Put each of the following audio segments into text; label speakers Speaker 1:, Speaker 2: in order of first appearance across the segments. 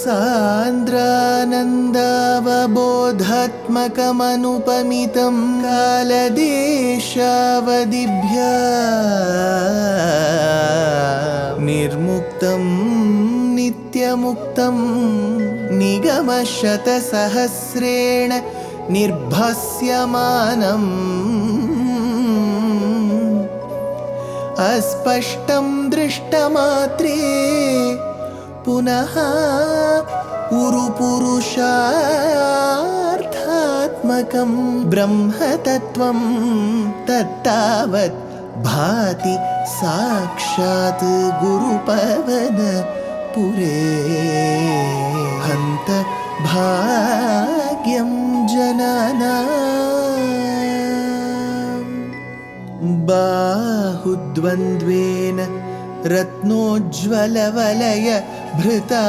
Speaker 1: सान्द्रानन्दावबोधात्मकमनुपमितं कालदेशावदिभ्या निर्मुक्तं नित्यमुक्तं निगमशतसहस्रेण निर्भास्यमानम् अस्पष्टं दृष्टमात्रे पुनः उरुपुरुषार्थात्मकं ब्रह्मतत्त्वं तत्तावत् भाति साक्षात् गुरुपवनपुरे हन्त भाग्यं जनानां बाहुद्वन्द्वेन रत्नोज्ज्वलवलय भृता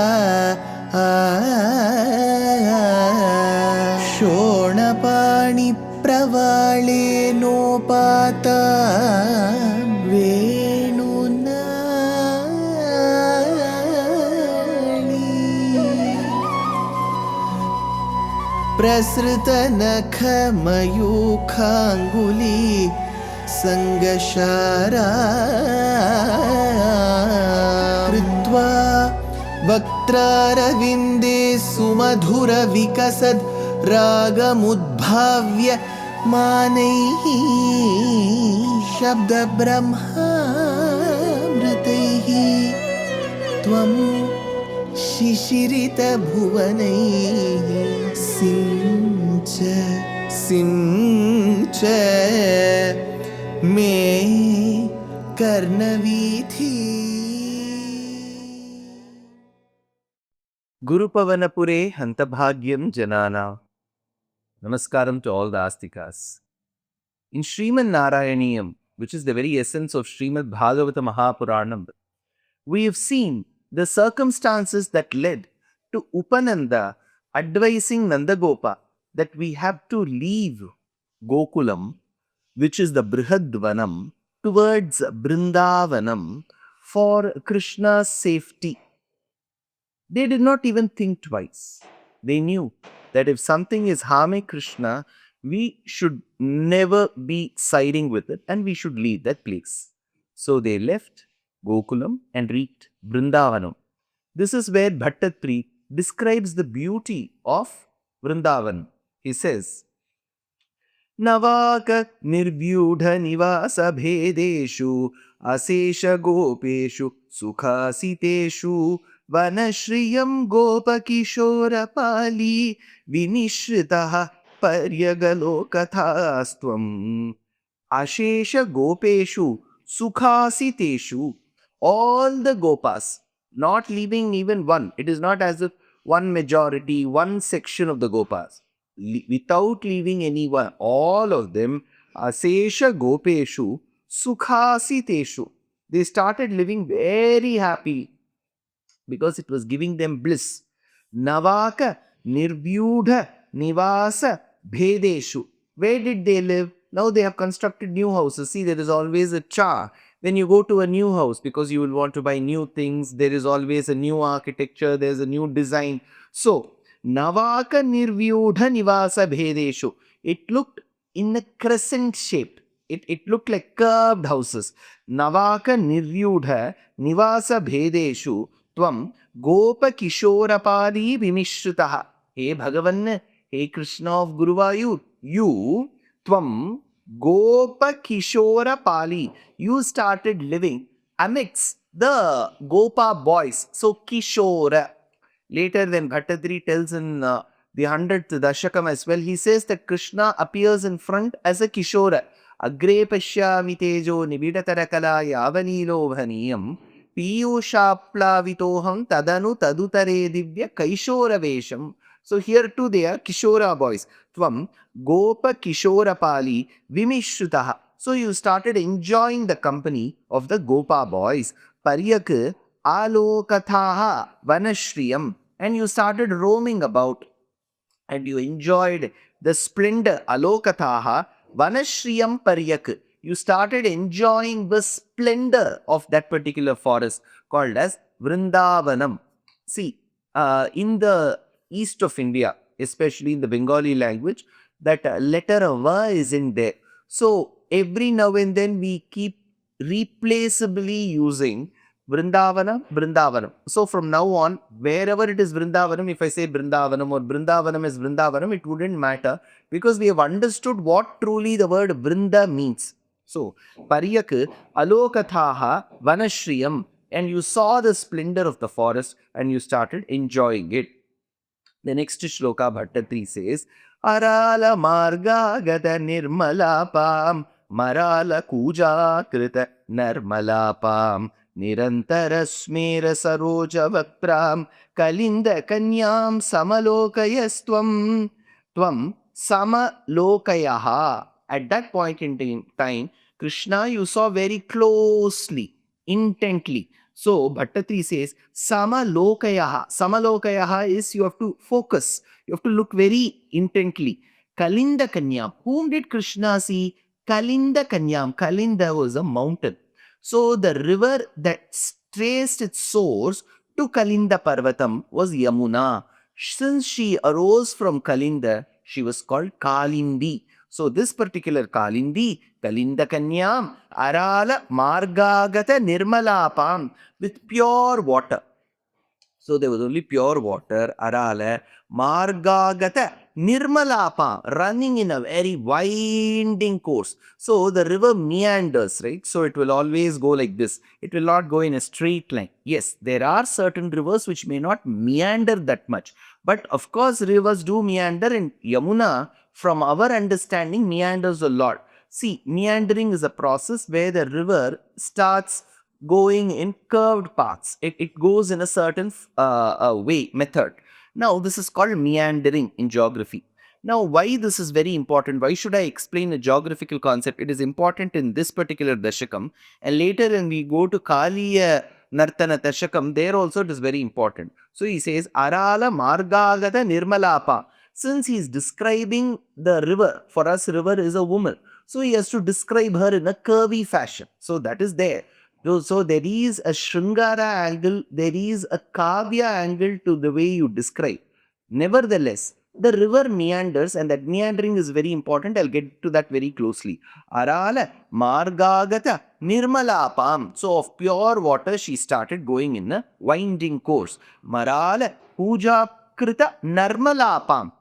Speaker 1: शोणपाणिप्रवाळेनोपाता वेणुनाळी प्रसृतनखमयूखाङ्गुली संगशारा कृत्वा वक्त्रारविन्दे सुमधुरविकसद् रागमुद्भाव्य मानैः शब्दब्रह्मामृतैः त्वं शिशिरितभुवनैः सिञ्च सिञ्च मे कर्णवीथि
Speaker 2: Gurupavanapure Hantabhagyam Janana. Namaskaram to all the Astikas. In Śrīman Nārāyaṇīyam, which is the very essence of Śrīmad Bhagavata Mahapuranam, we have seen the circumstances that led to Upananda advising Nandagopa that we have to leave Gokulam, which is the Brihadvanam, towards Bindavanam for Krishna's safety. They did not even think twice. They knew that if something is harming Krishna, we should never be siding with it and we should leave that place. So they left Gokulam and reached Bindavanam. This is where Bhaṭṭatiri describes the beauty of Vrindavan. He says, Navaka nirvyudha nivasa bhedeshu asesha gopeshu sukhasiteshu vanashriyam gopakishorapali vinishritah paryagalokathastvam. Ashesha gopeshu sukhasiteshu. All the gopas, not leaving even one. It is not as if one majority, one section of the gopas. Without leaving anyone, all of them, asesha gopeshu sukhasiteshu. They started living very happy because it was giving them bliss. Navaka nirvyudha nivasa bhedeshu. Where did they live? Now they have constructed new houses. See, there is always a cha. When you go to a new house, because you will want to buy new things, there is always a new architecture, there is a new design. So, Navaka nirvyudha nivasa bhedeshu. It looked in a crescent shape. It looked like curved houses. Navaka nirvyudha nivasa bhedeshu tvam gopa kishorapadi vimishritaha. Hey Bhagavan, hey Krishna of Guruvayur, you, tvam Gopa Kishora Pali, you started living amidst the Gopa boys. So Kishora. Later when Bhaṭṭatiri tells in the 100th Dashakam as well, he says that Krishna appears in front as a Kishora. Agre pashyami tejo nibidatarakala yavanilo bhaniyam piyushaplavitoham tadanu tadutare divya kaishora vesham. So here too they are Kishora boys. Tvam Gopa Kishora Pali Vimishrutaha. So you started enjoying the company of the Gopa boys. Paryak Alokathaha Vanashriyam. And you started roaming about and you enjoyed the splendor. Alokathaha Vanashriyam Paryak. You started enjoying the splendor of that particular forest called as Vrindavanam. See, in the east of India, especially in the Bengali language, that letter va isn't there. So every now and then we keep replaceably using Vrindavana, Vrindavanam. So from now on, wherever it is Vrindavanam, if I say Vrindavanam or Vrindavanam is Vrindavanam, it wouldn't matter because we have understood what truly the word Vrinda means. So, Pariyak Alokathaha Vanashriyam, and you saw the splendor of the forest and you started enjoying it. The next Shloka Bhaṭṭatiri says, Arala Marga Gata Nirmalapam Marala Kuja Krita Narmalapam Nirantara Smera Saroja Vaktram Kalinda Kanyam Samalokayastvam Tvam Samalokayaha. At that point in time, Krishna you saw very closely, intently. So Bhattatri says, Samalokayaha. Samalokayaha is you have to focus. You have to look very intently. Kalinda Kanyam. Whom did Krishna see? Kalinda Kanyam. Kalinda was a mountain. So the river that traced its source to Kalinda Parvatam was Yamuna. Since she arose from Kalinda, she was called Kalindi. So this particular Kalindi, Kalinda Kanyam, Arala Margagata Nirmalapam, with pure water. So there was only pure water, Arala, Margagata, Nirmalapa, running in a very winding course. So the river meanders, right? So it will always go like this. It will not go in a straight line. Yes, there are certain rivers which may not meander that much. But of course, rivers do meander, and Yamuna, from our understanding, meanders a lot. See, meandering is a process where the river starts going in curved paths. It goes in a certain way, method. Now, this is called meandering in geography. Now, why this is very important? Why should I explain a geographical concept? It is important in this particular Dashakam. And later, when we go to Kaliya Nartana Dashakam, there also it is very important. So, he says, Arala Margagata Nirmalapa. Since he is describing the river, for us, river is a woman. So, he has to describe her in a curvy fashion. So, that is there. So there is a Shringara angle, there is a Kavya angle to the way you describe. Nevertheless, the river meanders, and that meandering is very important. I'll get to that very closely. Arala Margagata Nirmalapam. So of pure water, she started going in a winding course. Marala Puja Krita Narmalapam.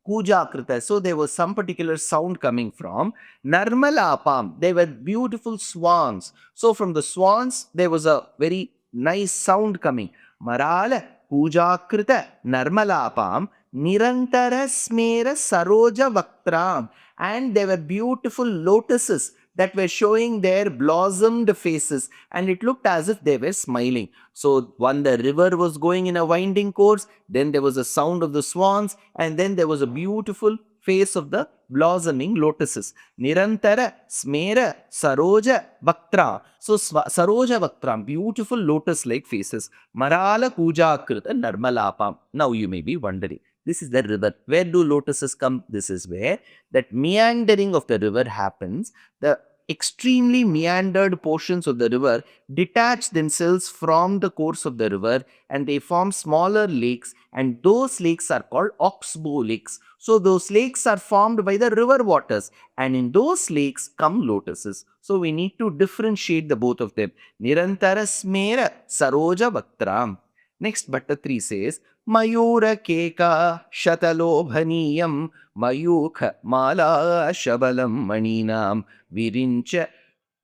Speaker 2: Kujakrita. So there was some particular sound coming from Narmalapam. They were beautiful swans. So from the swans, there was a very nice sound coming. Marala Kujakrita Narmalapam Nirantara Smera Saroja Vaktram. And there were beautiful lotuses that were showing their blossomed faces, and it looked as if they were smiling. So, when the river was going in a winding course, then there was a sound of the swans, and then there was a beautiful face of the blossoming lotuses. Nirantara, Smera, Saroja, Vaktra. So, Saroja Vaktram, beautiful lotus-like faces. Marala Kujakrita Narmalapam. Now you may be wondering, this is the river. Where do lotuses come? This is where that meandering of the river happens. The extremely meandered portions of the river detach themselves from the course of the river, and they form smaller lakes, and those lakes are called oxbow lakes. So those lakes are formed by the river waters, and in those lakes come lotuses. So we need to differentiate the both of them. Nirantara Smera Saroja Vaktram. Next, Bhattatri says, Mayura Keka Shatalobhaniyam Mayukha Mala Shabalam Maninam Virincha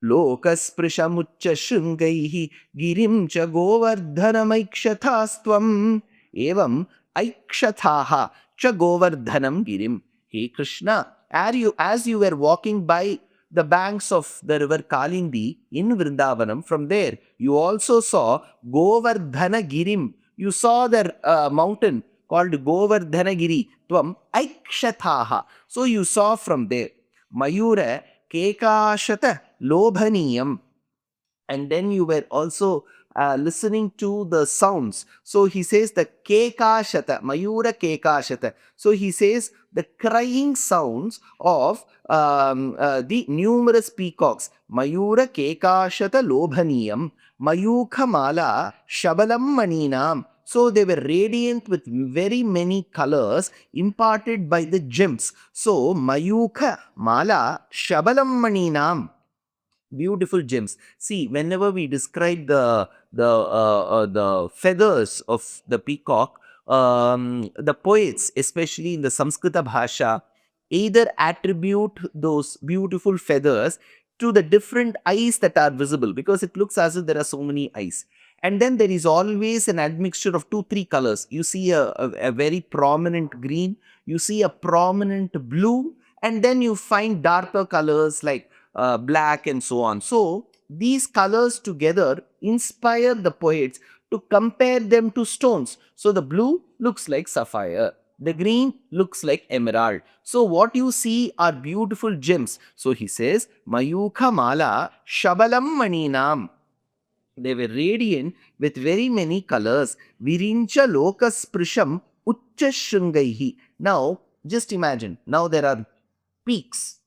Speaker 2: Lokasprishamucha Shungaihi Girimcha Govardhanamaikshathastvam Evam Aikshathaha Cha Govardhanam Girim. Hey Krishna, as you were walking by the banks of the river Kalindi in Vrindavanam, from there you also saw Govardhana Girim. You saw the mountain called Govardhanagiri. Tvam Aikshathaha. So you saw from there. Mayura Kekashata Lobhaniyam. And then you were also listening to the sounds. So he says the Kekashata, Mayura Kekashata. So he says the crying sounds of the numerous peacocks. Mayura Kekashata Lobhaniyam. Mayukha Mala Shabalam Maninam. So they were radiant with very many colors imparted by the gems. So Mayukha Mala Shabalam Maninam. Beautiful gems. See, whenever we describe the feathers of the peacock, the poets, especially in the Samskrita Bhasha, either attribute those beautiful feathers to the different eyes that are visible, because it looks as if there are so many eyes. And then there is always an admixture of 2-3 colors. You see a very prominent green, you see a prominent blue, and then you find darker colors like black and so on. So these colors together inspire the poets to compare them to stones. So the blue looks like sapphire, the green looks like emerald. So what you see are beautiful gems. So he says, Mayukha Mala Shabalam Maninam. They were radiant with very many colors. Virincha Lokasprisham Uchchashungaihi. Now, just imagine, now there are peaks.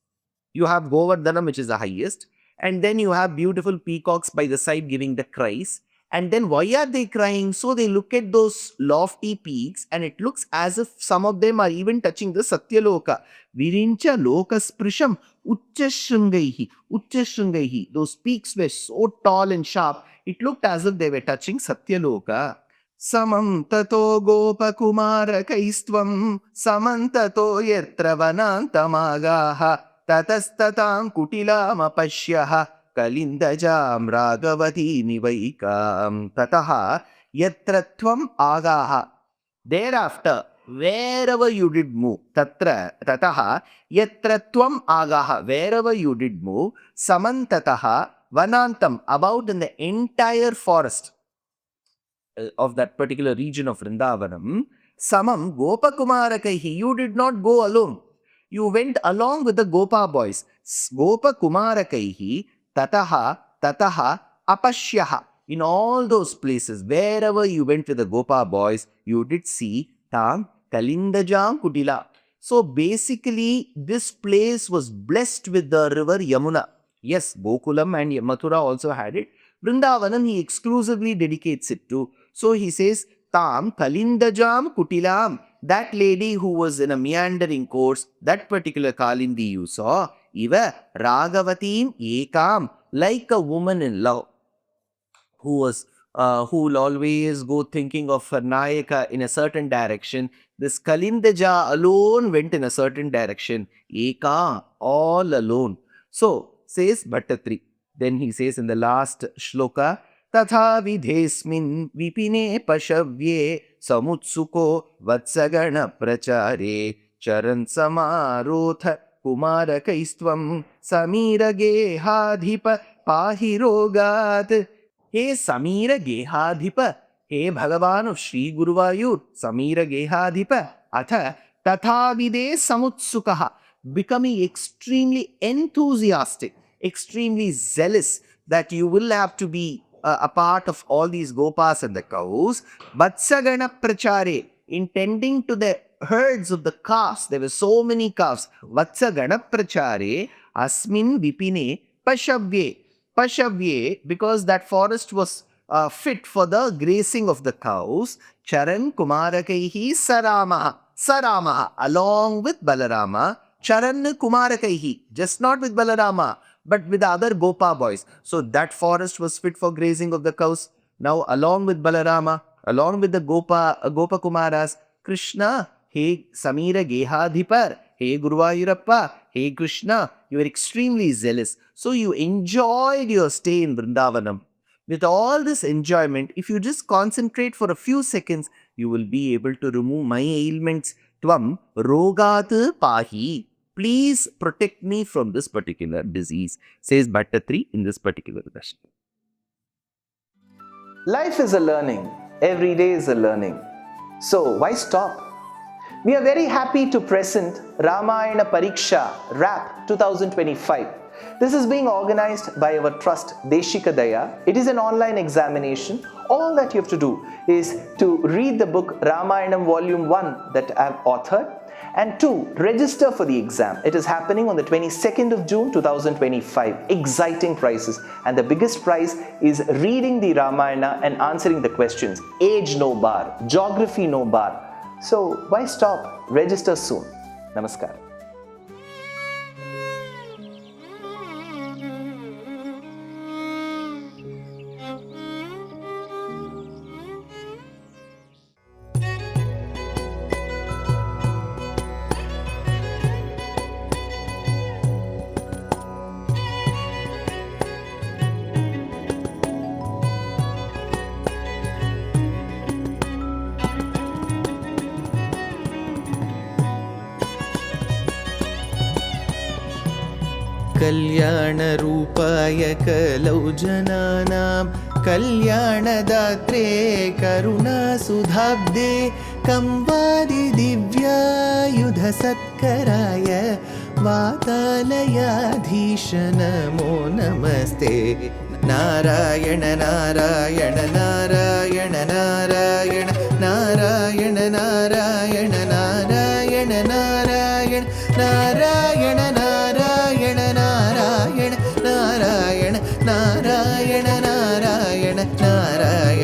Speaker 2: You have Goverdhan, which is the highest, and then you have beautiful peacocks by the side giving the cries. And then why are they crying? So they look at those lofty peaks, and it looks as if some of them are even touching the Satyaloka. Virincha Lokasprisham Uchchashungaihi. Uchchashungaihi. Those peaks were so tall and sharp, it looked as if they were touching Satyaloka. Samam tato gopa kumara kaistvam samam tato yatra vanantamagaha tatastatam kutilam apashyaha kalindajam ragavati nivaikam tataha yatratvam agaha. Thereafter, wherever you did move, tataha yatratvam agaha, wherever you did move, samantataha vanantam, about in the entire forest of that particular region of Vrindavanam, Samam Gopakumarakaihi, you did not go alone. You went along with the Gopa boys. Gopakumarakaihi tataha apashyaha. In all those places, wherever you went with the Gopa boys, you did see Tam Kalindajam Kudila. So basically, this place was blessed with the river Yamuna. Yes, Gokulam and Mathura also had it. Vrindavanam, he exclusively dedicates it to. So he says, Tam Kalindajam Kutilam. That lady who was in a meandering course, that particular Kalindi you saw, Iva Ragavatim Ekam, like a woman in love, who will always go thinking of her Nayaka in a certain direction. This Kalindaja alone went in a certain direction. Eka, all alone. So, says Bhaṭṭatiri. Then he says in the last shloka, Tatha vidhesmin vipine pashavye samutsuko vatsagana prachare charan samarotha kumarakaistvam samira gehadhipa pahirogat. He Samira Gehadhipa, he Bhagavan of Sri Guruvayur, Samira Gehadhipa, Atha Tathavide Samutsukaha, becoming extremely enthusiastic, extremely zealous that you will have to be a part of all these gopas and the cows. Vatsagana Prachare, intending to the herds of the calves, there were so many calves. Vatsagana Prachare, Asmin Vipine Pashavye. Pashavye, because that forest was fit for the grazing of the cows. Charan Kumarakaihi Saramaha. Saramaha, along with Balarama. Charan Kumarakaihi, just not with Balarama, but with the other Gopa boys. So that forest was fit for grazing of the cows. Now, along with Balarama, along with the Gopa Kumaras, Krishna, hey Samira Gehadhipar, hey Guruvayurappa, hey Krishna, you were extremely zealous. So you enjoyed your stay in Vrindavanam. With all this enjoyment, if you just concentrate for a few seconds, you will be able to remove my ailments. Tvam rogat pahi. Please protect me from this particular disease, says Bhaṭṭatiri in this particular dashakam.
Speaker 3: Life is a learning. Every day is a learning. So why stop? We are very happy to present Ramayana Pariksha RAP 2025. This is being organized by our trust Deshikadaya. It is an online examination. All that you have to do is to read the book Ramayanam Volume 1 that I have authored, and 2, register for the exam. It is happening on the 22nd of June 2025. Exciting prizes, and the biggest prize is reading the Ramayana and answering the questions. Age no bar, geography no bar. So why stop? Register soon. Namaskar.
Speaker 1: कल्याणरूपाय कलौ जनानां कल्याणदात्रे करुणासुधाब्दे कंवादिदिव्यायुधसत्कराय वातालयाधीश नमो नमस्ते। नारायण नारायण नारायण नारायण नारायण नारायण नारायण नारायण नारायण नारायण नारायण नारायण नारायण नारायण नारायण